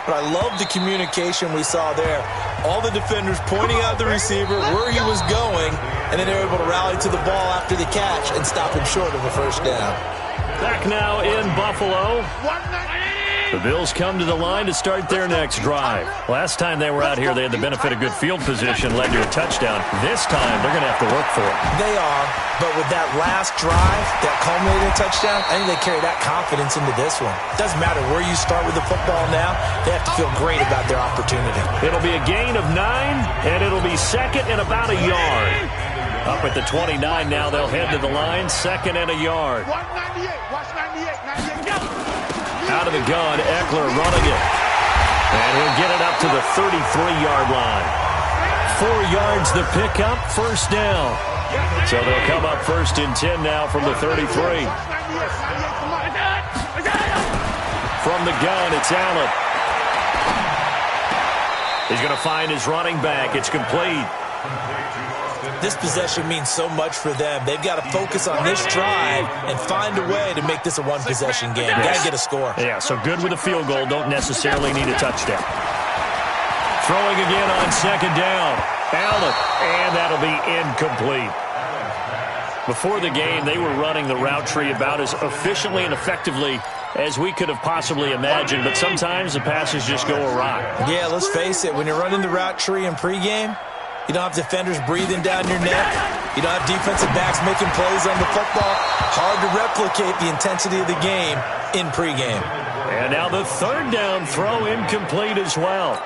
But I love the communication we saw there. All the defenders pointing out the receiver, where he was going, and then they were able to rally to the ball after the catch and stop him short of a first down. Back now in Buffalo. The Bills come to the line to start their next drive. Last time they were out here, they had the benefit of good field position, led to a touchdown. This time, they're going to have to work for it. They are, but with that last drive, that culminating touchdown, I think they carry that confidence into this one. Doesn't matter where you start with the football now, they have to feel great about their opportunity. It'll be a gain of 9, and it'll be second and about a yard. Up at the 29 now, they'll head to the line, second and a yard. Watch 98, watch 98, 98, go! Out of the gun, Eckler running it. And he'll get it up to the 33-yard line. 4 yards the pickup, first down. So they'll come up first and 10 now from the 33. From the gun, it's Allen. He's going to find his running back. It's complete. This possession means so much for them. They've got to focus on this drive and find a way to make this a one-possession game. Got to get a score. Yeah, so good with a field goal. Don't necessarily need a touchdown. Throwing again on second down. Allen, and that'll be incomplete. Before the game, they were running the route tree about as efficiently and effectively as we could have possibly imagined, but sometimes the passes just go awry. Yeah, let's face it. When you're running the route tree in pregame, you don't have defenders breathing down your neck. You don't have defensive backs making plays on the football. Hard to replicate the intensity of the game in pregame. And now the third down throw incomplete as well.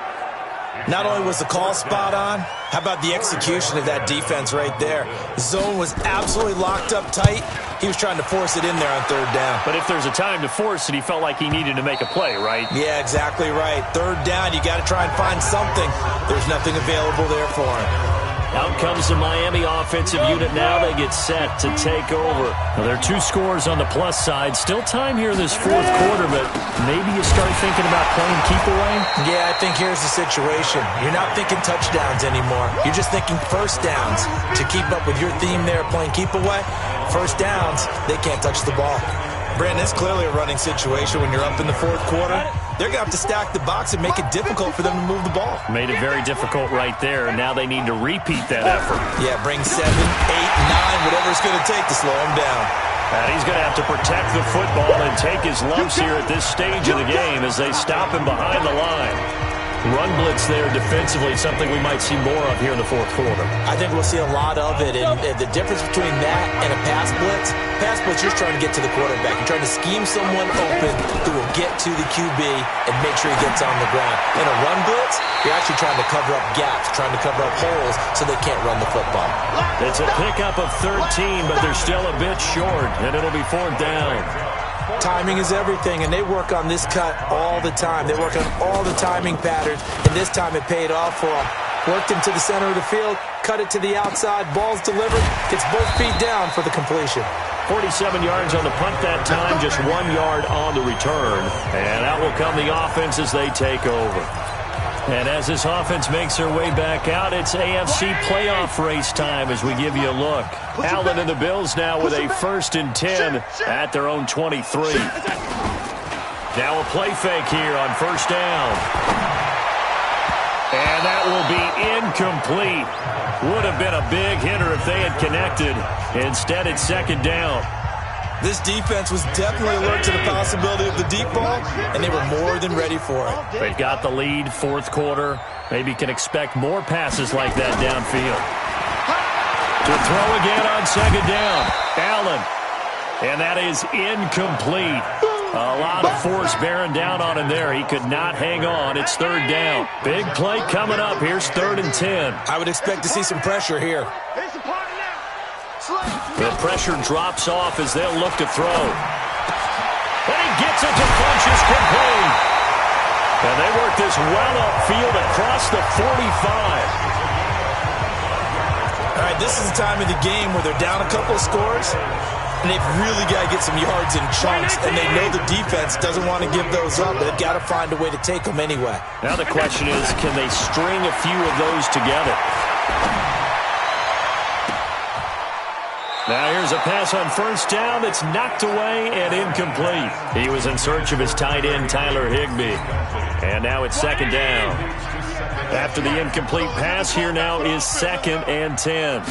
Not only was the call spot on, how about the execution of that defense right there? The zone was absolutely locked up tight. He was trying to force it in there on third down. But if there's a time to force it, he felt like he needed to make a play, right? Yeah, exactly right. Third down, you got to try and find something. There's nothing available there for him. Out comes the Miami offensive unit now. They get set to take over. Well, there are 2 scores on the plus side. Still time here in this fourth quarter, but maybe you start thinking about playing keep away? Yeah, I think here's the situation. You're not thinking touchdowns anymore. You're just thinking first downs. To keep up with your theme there, playing keep away, first downs, they can't touch the ball. Brandon, it's clearly a running situation when you're up in the fourth quarter. They're going to have to stack the box and make it difficult for them to move the ball. Made it very difficult right there, and now they need to repeat that effort. Yeah, bring 7, 8, 9, whatever it's going to take to slow him down. And he's going to have to protect the football and take his lumps here at this stage of the game as they stop him behind the line. Run blitz there defensively, something we might see more of here in the fourth quarter. I think we'll see a lot of it, and the difference between that and a pass blitz, you're trying to get to the quarterback. You're trying to scheme someone open who will get to the QB and make sure he gets on the ground. In a run blitz, you're actually trying to cover up gaps, trying to cover up holes so they can't run the football. It's a pickup of 13, but they're still a bit short, and it'll be fourth down. Timing is everything, and they work on this cut all the time. They work on all the timing patterns, and this time it paid off for them. Worked him to the center of the field, cut it to the outside, ball's delivered, gets both feet down for the completion. 47 yards on the punt that time, just 1 yard on the return. And out will come the offense as they take over. And as this offense makes their way back out, it's AFC playoff race time as we give you a look. Allen and the Bills now with a 1st and 10 at their own 23. Now a play fake here on 1st down. And that will be incomplete. Would have been a big hitter if they had connected. Instead, it's 2nd down. This defense was definitely alert to the possibility of the deep ball, and they were more than ready for it. They've got the lead, 4th quarter. Maybe can expect more passes like that downfield. To throw again on 2nd down. Allen. And that is incomplete. A lot of force bearing down on him there. He could not hang on. It's 3rd down. Big play coming up. Here's 3rd and 10. I would expect to see some pressure here. The pressure drops off as they'll look to throw. And he gets it to Funchess complete. And they work this well upfield across the 45. All right, this is the time of the game where they're down a couple of scores, and they've really got to get some yards in chunks, and they know the defense doesn't want to give those up, but they've got to find a way to take them anyway. Now the question is, can they string a few of those together? Now here's a pass on 1st down that's knocked away and incomplete. He was in search of his tight end, Tyler Higbee. And now it's 2nd down. After the incomplete pass, here now is 2nd and 10.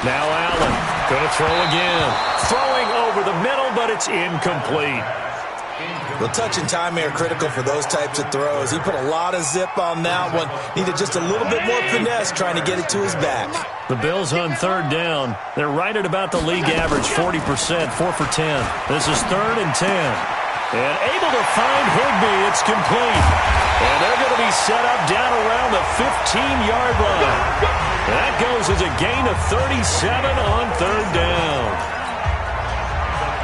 Now Allen going to throw again. Throwing over the middle, but it's incomplete. Well, touch and timing are critical for those types of throws. He put a lot of zip on that one. Needed just a little bit more finesse trying to get it to his back. The Bills on 3rd down. They're right at about the league average, 40%, 4 for 10. This is 3rd and 10. And able to find Higbee. It's complete. And they're going to be set up down around the 15-yard line. That goes as a gain of 37 on 3rd down.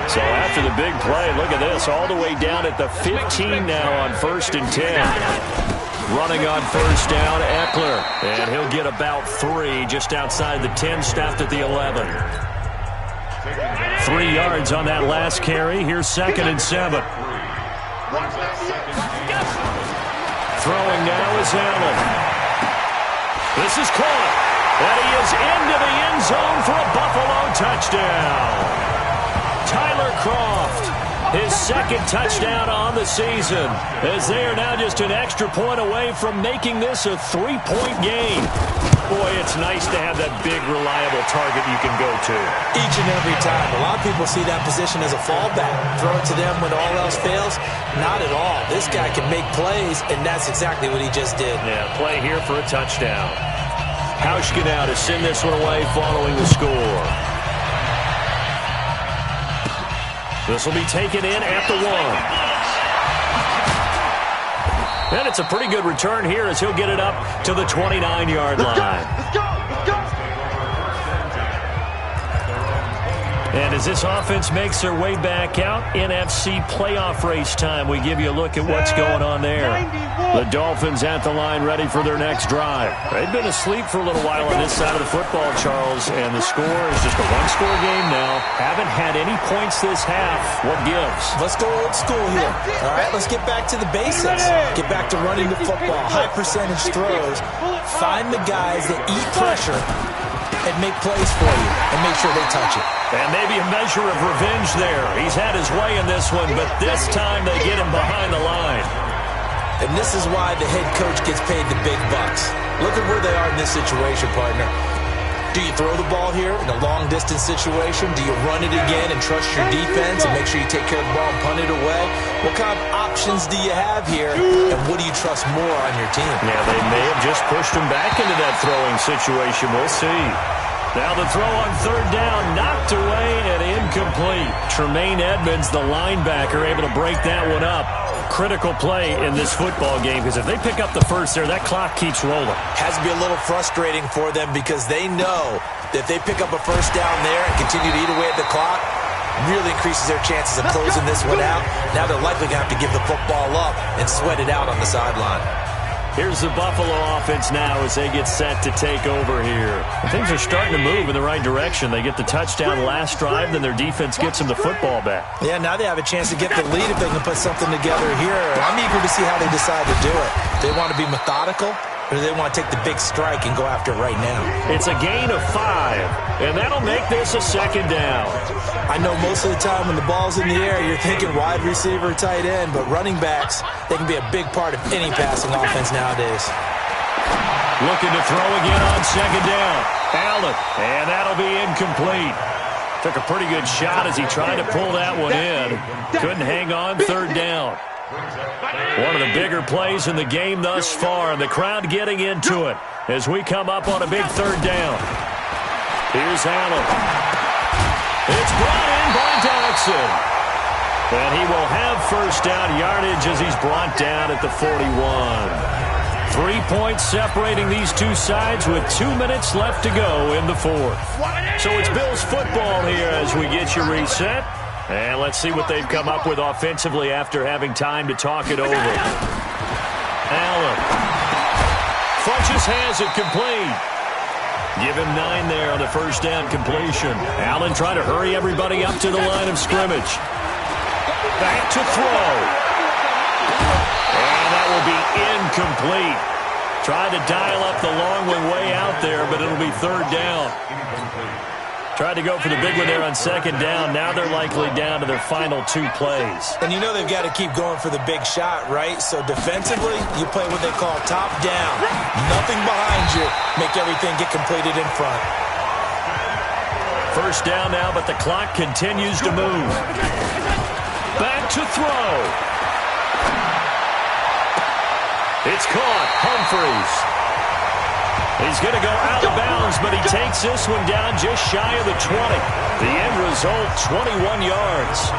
So after the big play, look at this, all the way down at the 15 now on 1st and 10. Running on 1st down, Eckler. And he'll get about 3 just outside the 10, stopped at the 11. 3 yards on that last carry. Here's 2nd and 7. Throwing now is Allen. This is caught. And he is into the end zone for a Buffalo touchdown. Tyler Kroft, his 2nd touchdown on the season, as they are now just an extra point away from making this a 3-point game. Boy, it's nice to have that big, reliable target you can go to. Each and every time. A lot of people see that position as a fallback. Throw it to them when all else fails. Not at all. This guy can make plays, and that's exactly what he just did. Yeah, play here for a touchdown. Hauschka now to send this one away following the score. This will be taken in at the 1. And it's a pretty good return here as he'll get it up to the 29-yard line. Let's go! And as this offense makes their way back out, NFC playoff race time, we give you a look at what's going on there. The Dolphins at the line ready for their next drive. They've been asleep for a little while on this side of the football, Charles, and the score is just a 1-score game now. Haven't had any points this half. What gives? Let's go old school here. All right, let's get back to the basics. Get back to running the football, high percentage throws. Find the guys that eat pressure and make plays for you and make sure they touch it. And maybe a measure of revenge there. He's had his way in this one, but this time they get him behind the line. And this is why the head coach gets paid the big bucks. Look at where they are in this situation, partner. Do you throw the ball here in a long-distance situation? Do you run it again and trust your defense and make sure you take care of the ball and punt it away? What kind of options do you have here, and what do you trust more on your team? Yeah, they may have just pushed him back into that throwing situation. We'll see. Now the throw on 3rd down, knocked away and incomplete. Tremaine Edmonds, the linebacker, able to break that one up. Critical play in this football game because if they pick up the first there, that clock keeps rolling. Has to be a little frustrating for them because they know that if they pick up a first down there and continue to eat away at the clock, really increases their chances of closing this one out. Now they're likely going to have to give the football up and sweat it out on the sideline. Here's the Buffalo offense now as they get set to take over here. Things are starting to move in the right direction. They get the touchdown last drive, then their defense gets them the football back. Yeah, now they have a chance to get the lead if they can put something together here. I'm eager to see how they decide to do it. Do they want to be methodical, or do they want to take the big strike and go after it right now? It's a gain of 5, and that'll make this a second down. I know most of the time when the ball's in the air, you're thinking wide receiver, tight end, but running backs, they can be a big part of any passing offense nowadays. Looking to throw again on second down. Allen, and that'll be incomplete. Took a pretty good shot as he tried to pull that one in. Couldn't hang on third down. One of the bigger plays in the game thus far, and the crowd getting into it as we come up on a big third down. Here's Allen. It's brought in by Dodson. And he will have first down yardage as he's brought down at the 41. 3 points separating these two sides with 2 minutes left to go in the fourth. So it's Bills football here as we get you reset. And let's see what they've come up with offensively after having time to talk it over. Allen. Funches has it complete. Give him 9 there on the first down completion. Allen trying to hurry everybody up to the line of scrimmage. Back to throw. And that will be incomplete. Tried to dial up the long one way out there, but it'll be third down. Tried to go for the big one there on second down. Now they're likely down to their final 2 plays. And you know they've got to keep going for the big shot, right? So defensively, you play what they call top down. Nothing behind you. Make everything get completed in front. First down now, but the clock continues to move. Back to throw. It's caught. Humphreys. He's going to go out of bounds, but he takes this one down just shy of the 20. The end result, 21 yards.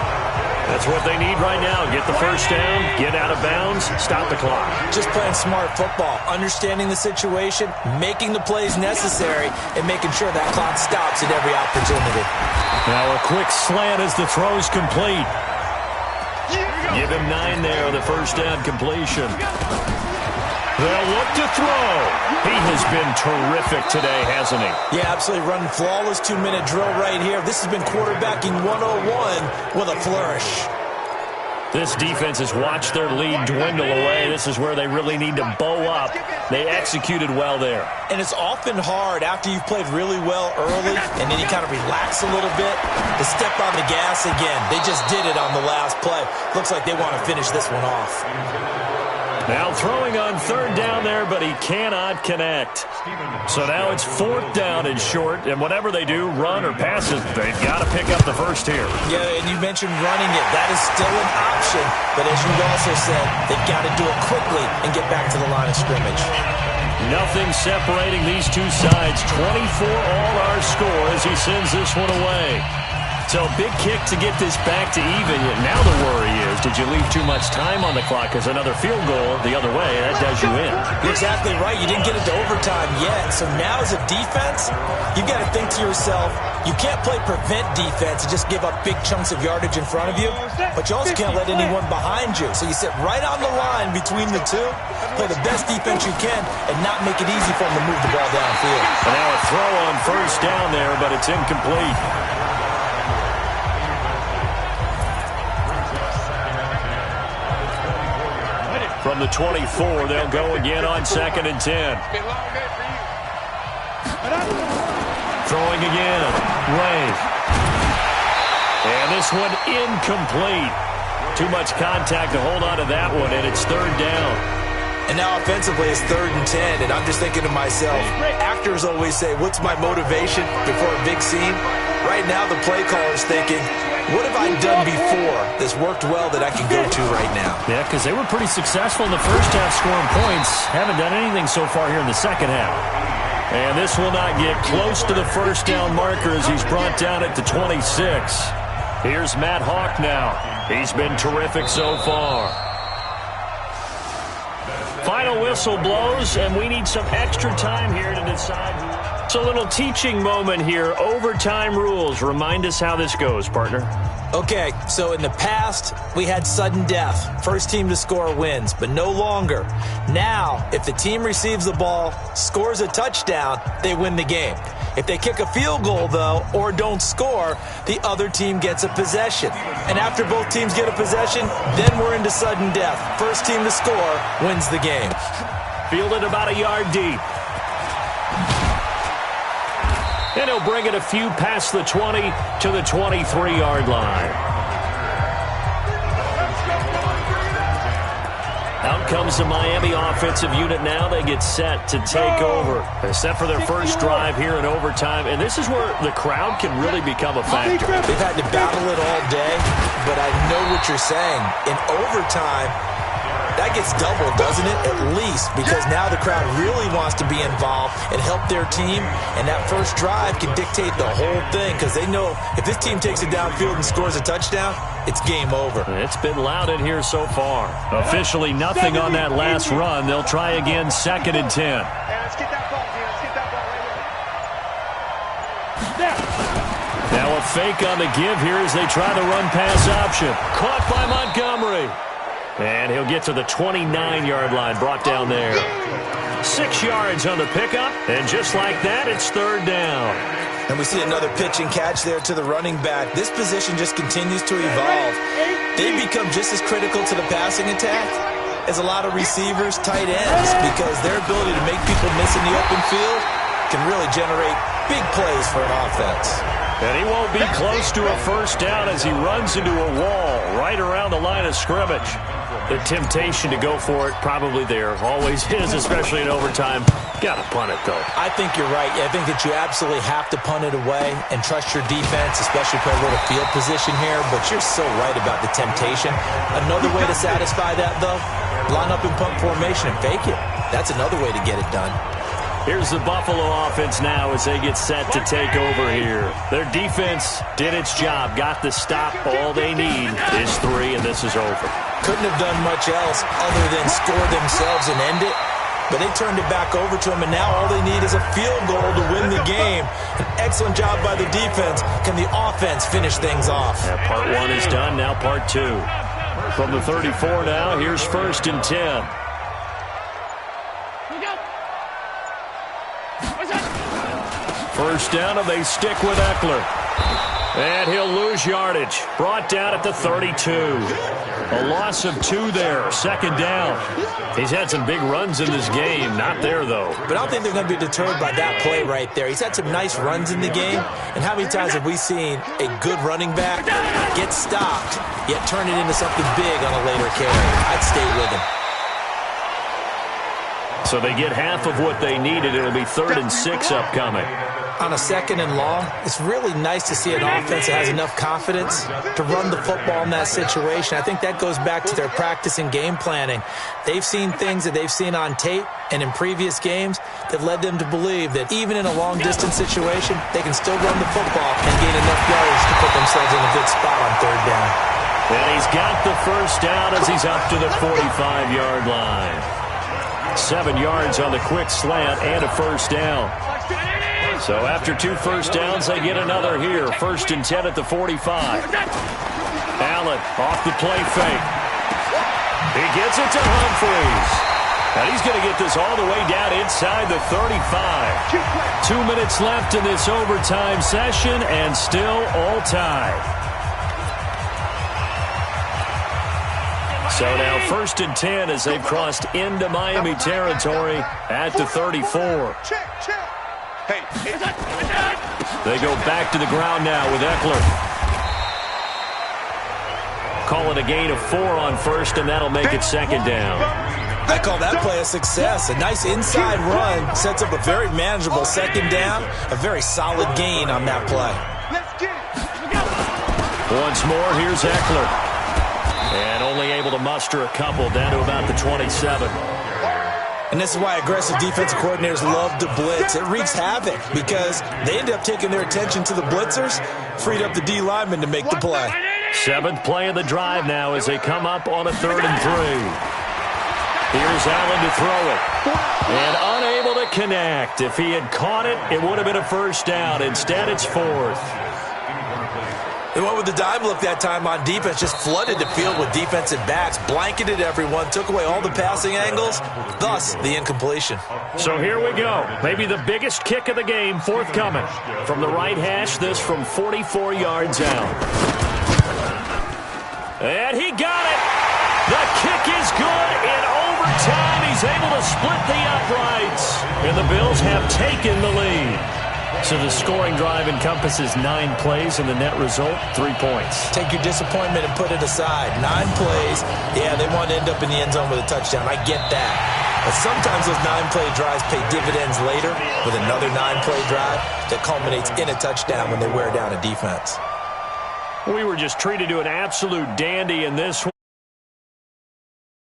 That's what they need right now. Get the first down, get out of bounds, stop the clock. Just playing smart football, understanding the situation, making the plays necessary, and making sure that clock stops at every opportunity. Now a quick slant as the throw's complete. Give him 9 there on the first down completion. They'll look to throw. He has been terrific today, hasn't he? Yeah, absolutely running flawless 2-minute drill right here. This has been quarterbacking 101 with a flourish. This defense has watched their lead dwindle away. This is where they really need to bow up. They executed well there. And it's often hard after you've played really well early and then you kind of relax a little bit to step on the gas again. They just did it on the last play. Looks like they want to finish this one off. Now throwing on third down there, but he cannot connect. So now it's fourth down and short, and whatever they do, run or pass it, they've got to pick up the first here. Yeah, and you mentioned running it. That is still an option, but as you also said, they've got to do it quickly and get back to the line of scrimmage. Nothing separating these two sides. 24 all our score as he sends this one away. So big kick to get this back to even. Now the worry is, did you leave too much time on the clock? Because another field goal the other way, that does you in. You're exactly right. You didn't get it to overtime yet. So now as a defense, you've got to think to yourself, you can't play prevent defense and just give up big chunks of yardage in front of you, but you also can't let anyone behind you. So you sit right on the line between the two, play the best defense you can, and not make it easy for them to move the ball downfield. And now a throw on first down there, but it's incomplete. From the 24, they'll go again on 2nd and 10. Throwing again. Ray. And this one incomplete. Too much contact to hold on to that one, and it's third down. And now offensively it's 3rd and 10, and I'm just thinking to myself, actors always say, what's my motivation before a big scene? Right now the play caller's thinking, what have I done before that's worked well that I can go to right now? Yeah, because they were pretty successful in the first half scoring points. Haven't done anything so far here in the second half. And this will not get close to the first down marker as he's brought down at the 26. Here's Matt Hawk now. He's been terrific so far. Final whistle blows, and we need some extra time here to decide. It's a little teaching moment here. Overtime rules. Remind us how this goes, partner. Okay, so in the past, we had sudden death. First team to score wins, but no longer. Now, if the team receives the ball, scores a touchdown, they win the game. If they kick a field goal, though, or don't score, the other team gets a possession. And after both teams get a possession, then we're into sudden death. First team to score wins the game. Fielded about a yard deep. And he'll bring it a few past the 20 to the 23-yard line. Out comes the Miami offensive unit now. They get set to take over. They're set for their first drive here in overtime. And this is where the crowd can really become a factor. They've had to battle it all day, but I know what you're saying. In overtime, that gets doubled, doesn't it? At least, because now the crowd really wants to be involved and help their team, and that first drive can dictate the whole thing because they know if this team takes it downfield and scores a touchdown, it's game over. It's been loud in here so far. Officially nothing on that last run. They'll try again, 2nd and 10. Let's get that ball, let's get that ball right there. Now a fake on the give here as they try the run-pass option. Caught by Montgomery. And he'll get to the 29-yard line, brought down there. 6 yards on the pickup, and just like that, it's 3rd down. And we see another pitch and catch there to the running back. This position just continues to evolve. They become just as critical to the passing attack as a lot of receivers, tight ends, because their ability to make people miss in the open field can really generate big plays for an offense. And he won't be close to a first down as he runs into a wall right around the line of scrimmage. The temptation to go for it probably there. Always is, especially in overtime. Got to punt it, though. I think you're right. I think that you absolutely have to punt it away and trust your defense, especially put a little field position here. But you're so right about the temptation. Another way to satisfy that, though, line up in punt formation and fake it. That's another way to get it done. Here's the Buffalo offense now as they get set to take over here. Their defense did its job, got the stop. All they need is 3, and this is over. Couldn't have done much else other than score themselves and end it. But they turned it back over to them, and now all they need is a field goal to win the game. An excellent job by the defense. Can the offense finish things off? Yeah, part 1 is done, now part 2. From the 34 now, here's 1st and 10. First down, and they stick with Eckler. And he'll lose yardage. Brought down at the 32. A loss of 2 there. 2nd down. He's had some big runs in this game. Not there, though. But I don't think they're going to be deterred by that play right there. He's had some nice runs in the game. And how many times have we seen a good running back get stopped, yet turn it into something big on a later carry? I'd stay with him. So they get half of what they needed. It'll be 3rd and 6 upcoming. On a 2nd and long, it's really nice to see an offense that has enough confidence to run the football in that situation. I think that goes back to their practice and game planning. They've seen things that they've seen on tape and in previous games that led them to believe that even in a long-distance situation, they can still run the football and gain enough yards to put themselves in a good spot on 3rd down. And he's got the first down as he's up to the 45-yard line. 7 yards on the quick slant and a first down. So after 2 first downs, they get another here. 1st and 10 at the 45. Allen off the play fake. He gets it to Humphries. And he's going to get this all the way down inside the 35. 2 minutes left in this overtime session, and still all tied. So now 1st and 10 as they've crossed into Miami territory at the 34. Hey. They go back to the ground now with Eckler. Call it a gain of 4 on 1st, and that'll make it 2nd down. I call that play a success. A nice inside run sets up a very manageable 2nd down. A very solid gain on that play. Once more, here's Eckler. And only able to muster a couple down to about the 27. And this is why aggressive defensive coordinators love to blitz. It wreaks havoc because they end up taking their attention to the blitzers, freed up the D lineman to make the play. 7th play of the drive now as they come up on a 3rd and 3. Here's Allen to throw it. And unable to connect. If he had caught it, it would have been a first down. Instead, it's 4th. They went with the dime look that time on defense, just flooded the field with defensive backs, blanketed everyone, took away all the passing angles, thus the incompletion. So here we go. Maybe the biggest kick of the game forthcoming. From the right hash, this from 44 yards out. And he got it. The kick is good. In overtime, he's able to split the uprights. And the Bills have taken the lead. So the scoring drive encompasses 9 plays, and the net result, 3 points. Take your disappointment and put it aside. 9 plays. Yeah, they want to end up in the end zone with a touchdown. I get that. But sometimes those 9-play drives pay dividends later with another 9-play drive that culminates in a touchdown when they wear down a defense. We were just treated to an absolute dandy in this one.